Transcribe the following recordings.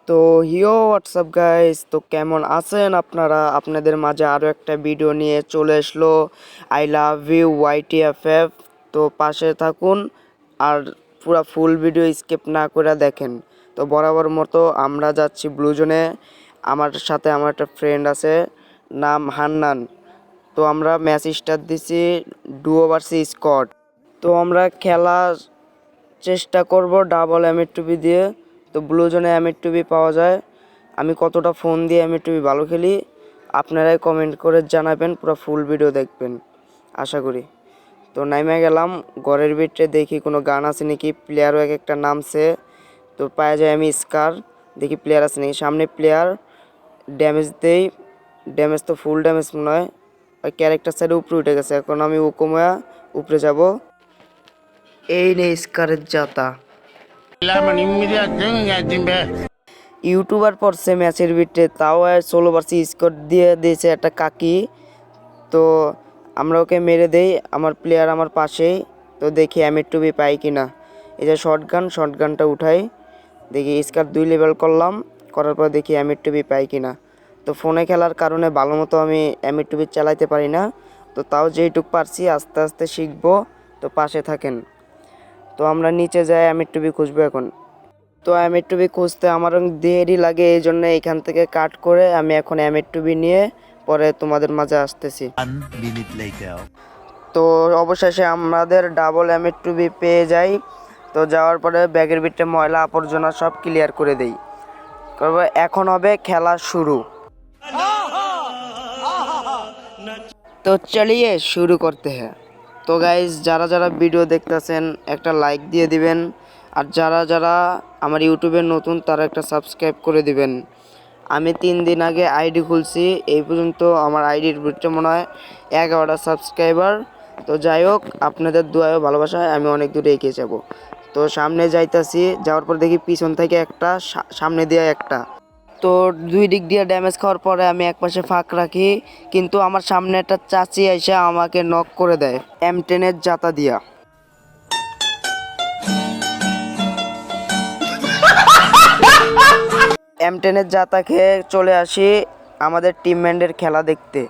তো WhatsApp guys, তো কেমন আছেন আপনারা? আপনাদের মাঝে আরও একটা ভিডিও নিয়ে চলে আসলো আই লাভ ইউ ওয়াইটিএফএফ। তো পাশে থাকুন আর পুরো ফুল ভিডিও স্কিপ না করে দেখেন। তো বরাবর মতো আমরা যাচ্ছি ব্লু জোনে। আমার সাথে আমার একটা ফ্রেন্ড আছে, নাম হান্নান। তো আমরা ম্যাচ স্টার্ট দিছি ডুও ভার্সেস স্কোয়াড। তো আমরা খেলা চেষ্টা করব ডাবল এমএ2বি দিয়ে। তো ব্লু জোনে এমএ2বি পাওয়া যায়। আমি কতটা ফোন দিয়ে এমএ2বি ভালো খেলি আপনারাই কমেন্ট করে জানাবেন, পুরো ফুল ভিডিও দেখবেন আশা করি। তো নাইমে গেলাম ঘরের ভিতরে, দেখি কোনো গান আছে নাকি। প্লেয়ারও এক একটা নামছে, তো পাওয়া যায় আমি স্কার। দেখি প্লেয়ার আছে নাকি, সামনে প্লেয়ার। ড্যামেজ দেই, ড্যামেজ তো ফুল ড্যামেজ মনে হয়। ওই ক্যারেক্টার সাইডে উপরে উঠে গেছে, এখন আমি উকুময়া উপরে যাব। এই নে স্কারের জাতা। ইউটিউবার পড়ছে ম্যাচের ভিতরে, তাও ষোলো ভার্সেস স্কোয়াড দিয়ে দিয়েছে একটা কাকি। তো আমরা ওকে মেরে দেই, আমার প্লেয়ার আমার পাশেই। তো দেখি এমএ2বি পাই কি না। এই যে শর্টগানটা উঠাই, দেখি স্কার 2 লেভেল করলাম, করার পর দেখি এমএ2বি পাই কি না। তো ফোনে খেলার কারণে ভালো মতো আমি এমএ2বি চালাইতে পারি না। তো তাও যেইটুক পারছি আস্তে আস্তে শিখবো। তো পাশে থাকেন। তো আমরা নিচে যাই এমএ2বি খুঁজবো এখন। তো এমএ2বি খুঁজতে আমার দেরি লাগে, এই জন্য এখান থেকে কাট করে আমি এখন এমএ2বি নিয়ে পরে তোমাদের মাঝে আসতেছি। তো অবশেষে আমাদের ডাবল এমএ2বি পেয়ে যাই। তো যাওয়ার পরে ব্যাগের ভিতরে ময়লা আবর্জনা সব ক্লিয়ার করে দেই। করবো এখন হবে খেলা শুরু। তো চলিয়ে শুরু করতে হ্যাঁ। তো গাইজ, যারা যারা ভিডিও দেখতেছেন একটা লাইক দিয়ে দিবেন, আর যারা যারা আমার ইউটিউবে নতুন তারা একটা সাবস্ক্রাইব করে দিবেন। আমি 3 দিন আগে আইডি খুলছি, এই পর্যন্ত আমার আইডির ভিতরে মনে হয় 11টা সাবস্ক্রাইবার। তো যাই হোক, আপনাদের দোয়ায় ভালোবাসায় আমি অনেক দূরে এগিয়ে যাব। তো সামনে যাইতাছি, যাওয়ার পর দেখি পিছন থেকে একটা, সামনে দিয়ে একটা। তো 2 দিক দিয়ে ড্যামেজ খাওয়ার পরে আমি একপাশে ফাঁক রাখি, কিন্তু আমার সামনে একটা চাচি এসে আমাকে নক করে দেয় M10-এর জাতা দিয়া। M10-এর জাতা খেয়ে চলে আসি আমাদের টিমমেটের খেলা দেখতে।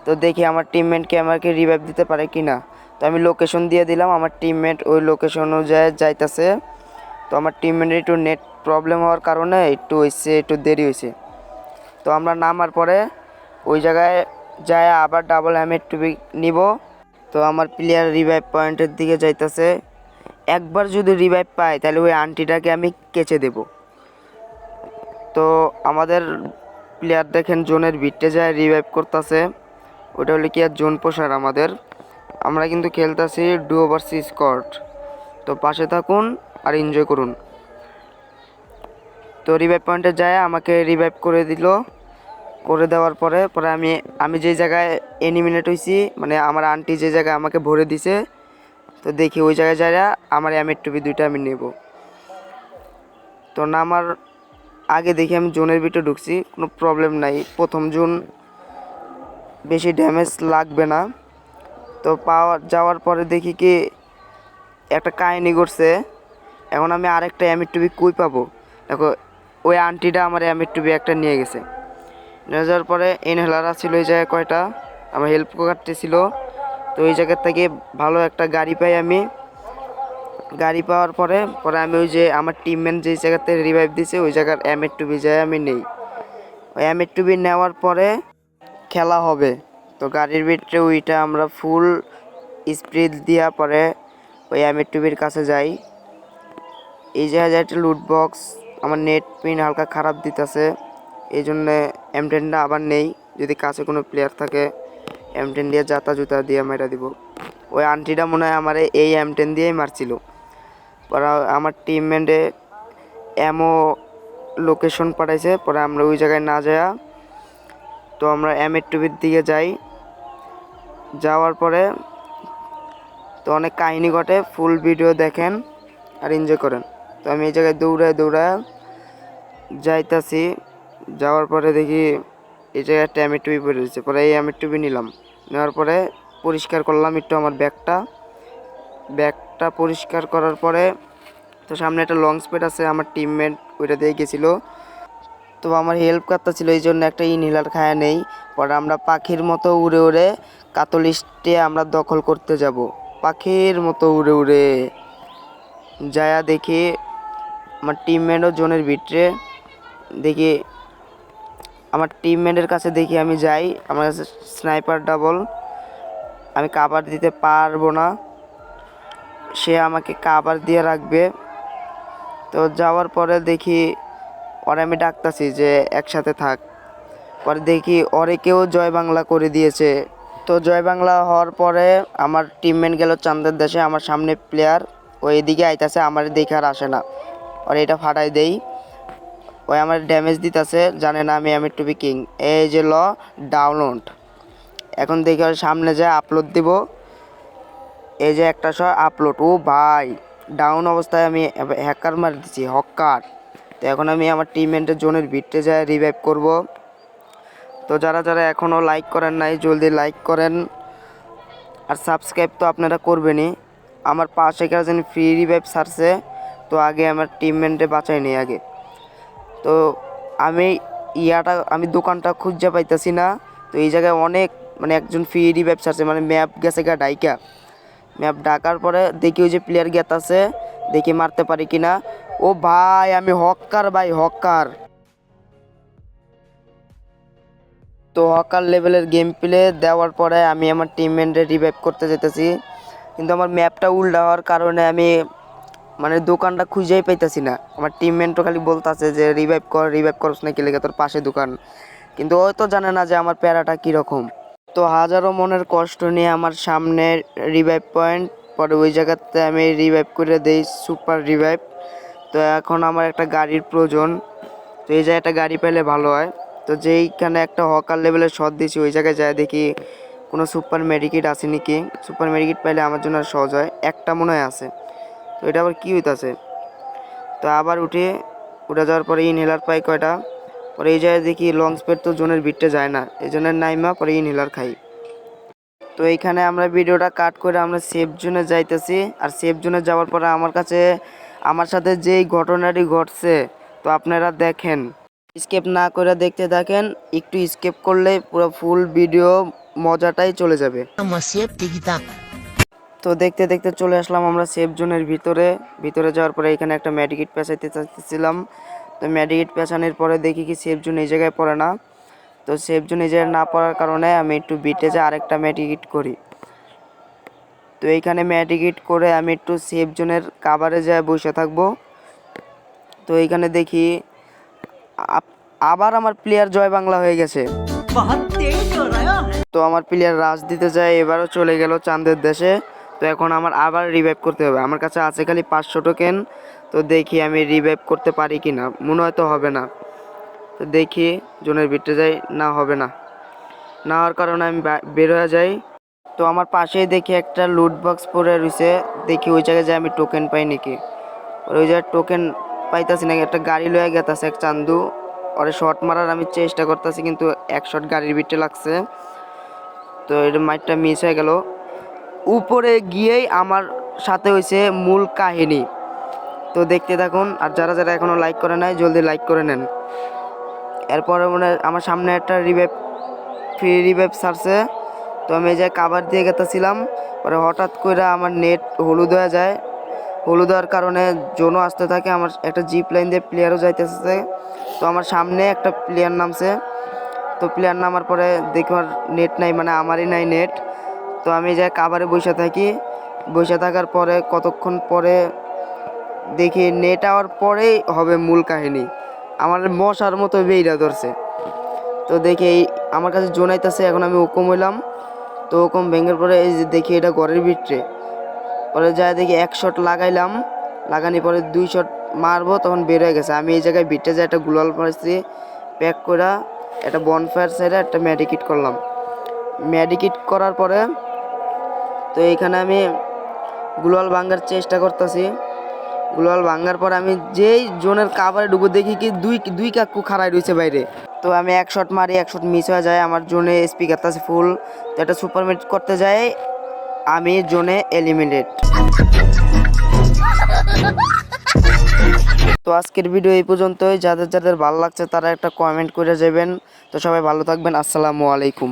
তো দেখি আমার টিমমেটকে আমাকে রিভাইভ দিতে পারে কি না। তো আমি লোকেশন দিয়ে দিলাম, আমার টিমমেট ওই লোকেশন অনুযায়ী যাইতেছে। তো আমার টিমমেটের একটু নেট প্রবলেম হওয়ার কারণে একটু দেরি হয়েছে। তো আমরা নামার পরে ওই জায়গায় যায় আবার ডাবল এমএ2বি নিব। তো আমার প্লেয়ার রিভাইভ পয়েন্টের দিকে যাইতেছে। একবার যদি রিভাইভ পাই তাহলে ওই আন্টিটাকে আমি কেচে দেব। তো আমাদের প্লেয়ার দেখেন জোনের ভিতরে যায় রিভাইভ করতেছে, ওটা হলে কি আর জোন পোষার আমাদের। আমরা কিন্তু খেলতেছি ডুও ভার্সেস স্কোয়াড। তো পাশে থাকুন আর এনজয় করুন। তো রিভাইভ পয়েন্টে যায় আমাকে রিভাইভ করে দিল। করে দেওয়ার পরে পরে আমি যে জায়গায় এলিমিনেট হয়েছি, মানে আমার আন্টি যে জায়গায় আমাকে ভরে দিছে, তো দেখি ওই জায়গায় যায় আমার এমএ2বি 2টা আমি নেব। তো নামার আগে দেখি আমি জোনের ভিতরে ঢুকছি, কোনো প্রবলেম নাই, প্রথম জোন, বেশি ড্যামেজ লাগবে না। তো যাওয়ার পরে দেখি কি একটা কাহিনী ঘটছে। এখন আমি আরেকটা এমএ2বি কই পাবো? দেখো ওই আন্টিটা আমার এমএ2বি একটা নিয়ে গেছে। নিয়ে যাওয়ার পরে ইনহেলার ছিল ওই জায়গায় কয়টা, আমার হেল্প করতে ছিল। তো ওই জায়গার থেকে ভালো একটা গাড়ি পাই আমি। গাড়ি পাওয়ার পরে পরে আমি ওই যে আমার টিমমেট যেই জায়গাতে রিভাইভ দিছে ওই জায়গার এমএ2বি যায় আমি নেই। ওই এমএ2বি নেওয়ার পরে খেলা হবে। তো গাড়ির ভিতরে ওইটা আমরা ফুল স্পিড দিয়া পরে ওই এমএ2বির কাছে যাই। এই জায়গায় একটা লুট বক্স, আমার নেট পিন হালকা খারাপ দিতেছে, এই জন্যে M10টা আবার নেই। যদি কাছে কোনো প্লেয়ার থাকে M10 দিয়ে জাতা জুতা দিয়ে মেরা দিব। ওই আন্টিটা মনে হয় আমার এই M10 দিয়েই মারছিল। পরে আমার টিমমেটে এমও লোকেশন পাঠাইছে, পরে আমরা ওই জায়গায় না যাওয়া তো আমরা এমএ2বির দিকে যাই। যাওয়ার পরে তো অনেক কাহিনী ঘটে, ফুল ভিডিও দেখেন আর এনজয় করেন। তো আমি এই জায়গায় দৌড়ায় যাইতাছি। যাওয়ার পরে দেখি এই জায়গায় একটা এমএ2বি পড়ে রয়েছে, পরে এই এমএ2বি নিলাম। নেওয়ার পরে পরিষ্কার করলাম একটু আমার ব্যাগটা পরিষ্কার করার পরে তো সামনে একটা লং স্পেড আছে, আমার টিমমেট ওইটা দিয়ে গেছিলো। তো আমার হেল্প করতেছিল, এই জন্য একটা ইনহেলার খায়া নেই। পরে আমরা পাখির মতো উড়ে উড়ে কাতলিস্টে আমরা দখল করতে যাব। পাখির মতো উড়ে উড়ে যায়া দেখি আমার টিমমেটও জোনের ভিতরে। দেখি আমার টিমমেটের কাছে, দেখি আমি যাই, আমার কাছে স্নাইপার ডাবল, আমি কাভার দিতে পারবো না, সে আমাকে কাভার দিয়ে রাখবে। তো যাওয়ার পরে দেখি ওরে আমি ডাকতাছি যে একসাথে থাক। পরে দেখি ওরে কেউ জয় বাংলা করে দিয়েছে। তো জয় বাংলা হওয়ার পরে আমার টিমমেট গেল চান্দের দেশে। আমার সামনে প্লেয়ার ওই এদিকে আইতাছে, আমার দেখে আর আসে না, ওরে এটা ফাটাই দেই। ওই আমার ড্যামেজ দিতেছে, জানে না আমি টু বি কিং। এই যে ডাউনলোড, এখন দেখি ওর সামনে যায় আপলোড দিব। এই যে একটা আপলোড, ও ভাই ডাউন অবস্থায় আমি হ্যাকার মার দিচ্ছি, হকার। তো এখন আমি আমার টিমমেটের জোনের ভিতরে যায় রিভাইভ করব। তো যারা যারা এখনও লাইক করেন নাই জলদি লাইক করেন, আর সাবস্ক্রাইব তো আপনারা করবেনই। আমার পাশে কেউ যেন ফ্রি রিভাইভ সারছে, তো আগে আমার টিমমেটে বাঁচাই নেই আগে। তো আমি দোকানটা খুঁজে পাইতেছি না। তো এই জায়গায় অনেক মানে একজন ফ্রি রিভাইভ সারছে, মানে ম্যাপ গেছে গা ডাইকা। ম্যাপ ডাকার পরে দেখি ওই যে প্লেয়ার গেত আছে, দেখি মারতে পারি কিনা। ও ভাই আমি হকার ভাই, হকার। তো হকার লেভেলের গেম প্লে দেওয়ার পরে আমি আমার টিমমেটে রিভাইভ করতে যেতেছি, কিন্তু আমার ম্যাপটা উল্টা হওয়ার কারণে আমি মানে দোকানটা খুঁজেই পাইতেছি না। আমার টিমমেটও খালি বলতেছে যে রিভাইভ করস না কি লেগে, তোর পাশে দোকান। কিন্তু ওই তো জানে না যে আমার প্যারাটা কীরকম। তো হাজারো মনের কষ্ট নিয়ে আমার সামনে রিভাইভ পয়েন্ট, পরে ওই জায়গাতে আমি রিভাইভ করে দেই, সুপার রিভাইভ। তো এখন আমার একটা গাড়ির প্রয়োজন, তো এই জায়গায় একটা গাড়ি পেলে ভালো হয়। তো যেইখানে একটা হকার লেভেলের শট দিয়েছি ওই জায়গায় যায় দেখি কোনো সুপার মেডিকিট আছে নাকি। সুপার মেডিকিট পাইলে আমার জন্য সহজ হয়, একটা মনে হয় আছে। তো এটা আবার কী হইতাছে। তো আবার উঠে যাওয়ার পরে ইনহেলার পাই কয়টা। পরে এই জায়গায় দেখি লং স্পেড তো জোনের ভিতরে যায় না, এই জন্য নাইমা পরে ইনহেলার খাই। তো এইখানে আমরা ভিডিওটা কাট করে আমরা সেফ জোনে যাইতেছি। আর সেফ জোনে যাওয়ার পরে আমার সাথে যেই ঘটনাটি ঘটছে, তো আপনারা দেখেন, স্কিপ না করে দেখতে থাকেন। একটু স্কিপ করলে পুরো ফুল ভিডিও মজাটাই চলে যাবে। তো দেখতে দেখতে চলে আসলাম আমরা সেফ জোনের ভিতরে যাওয়ার পরে এখানে একটা মেডিকিট পেঁচাইতে চাচ্ছিলাম। তো মেডিকিট পেঁচানোর পরে দেখি কি সেফ জোন এই জায়গায় পড়ে না। তো সেফ জোন এই জায়গায় না পড়ার কারণে আমি একটু বিটে যে আরেকটা মেডিকিট করি। তো এইখানে মেডিকিট করে আমি একটু সেফ জোনের কাভারে যায় বসে থাকবো। তো এইখানে দেখি আবার আমার প্লেয়ার জয় বাংলা হয়ে গেছে। তো আমার প্লেয়ার রাশ দিতে যায়, এবারও চলে গেল চাঁদের দেশে। তো এখন আমার আবার রিভাইভ করতে হবে, আমার কাছে আছে খালি 500 টোকেন। তো দেখি আমি রিভাইভ করতে পারি কি না, মনে হয় তো হবে না। তো দেখি জোনের ভিতরে যাই, না হবে না, না হওয়ার কারণে আমি বের হয়ে যাই। তো আমার পাশেই দেখি একটা লুট বক্স পড়ে রয়েছে, দেখি ওই জায়গায় যাই আমি টোকেন পাই নাকি। ওই জায়গায় টোকেন পাইতাছি নাকি, একটা গাড়ি লয়ে গেতাছে এক চান্দু, ওরে শট মারার আমি চেষ্টা করতেছি কিন্তু এক শট গাড়ির ভিতরে লাগছে। তো এটা মাইটটা মিস হয়ে গেল। উপরে গিয়েই আমার সাথে হয়েছে মূল কাহিনী। তো দেখতে থাকুন, আর যারা যারা এখনও লাইক করে নাই জলদি লাইক করে নেন। এরপরে মনে আমার সামনে একটা ফ্রি রিভাইভ সারছে। তো আমি এই যে কাভার দিয়ে গেতেছিলাম, পরে হঠাৎ করে আমার নেট হলুদ হয়ে যায়। হলুদ হওয়ার কারণে জোনও আসতে থাকে, আমার একটা জিপ লাইন দিয়ে প্লেয়ারও যাইতেছে। তো আমার সামনে একটা প্লেয়ার নামছে। তো প্লেয়ার নামার পরে দেখি আমার নেট নাই, মানে আমারই নাই নেট। তো আমি যাই কাভারে বসে থাকি, বসে থাকার পরে কতক্ষণ পরে দেখি নেট আওয়ার পরেই হবে মূল কাহিনী। আমার মশার মতো বেইরা ধরছে। তো দেখি আমার কাছে জোন আইতাছে, এখন আমি হুকুম হইলাম। তো হুকুম ভেঙে পরে এই যে দেখি এটা ঘরের ভিতরে, পরে যাই দেখি এক শট লাগাইলাম, লাগানি পরে 2 শট মারবো তখন বের হয়ে গেছে। আমি এই জায়গায় ভিতরে যাই একটা গ্লোয়াল মারছি প্যাক করে, একটা বনফায়ার সাইডে একটা মেডিকিট করলাম। মেডিকিট করার পরে তো এইখানে আমি গ্লোয়াল ভাঙার চেষ্টা করতেছি। গ্লোয়াল ভাঙার পর আমি যেই জোনের কাভারে ঢুকবো দেখি কি দুই কাকু খাড়াই রয়েছে বাইরে। তো আমি এক শট মারি, এক শট মিস হয়ে যায়, আমার জোনে স্পিকারটা আছে ফুল। তো একটা সুপার মিট করতে যাই, আমি জোনে এলিমিনেট। তো আজকের ভিডিও এই পর্যন্তই। যাদের যাদের ভালো লাগছে তারা একটা কমেন্ট করে যাবেন। তো সবাই ভালো থাকবেন। আসসালামু আলাইকুম।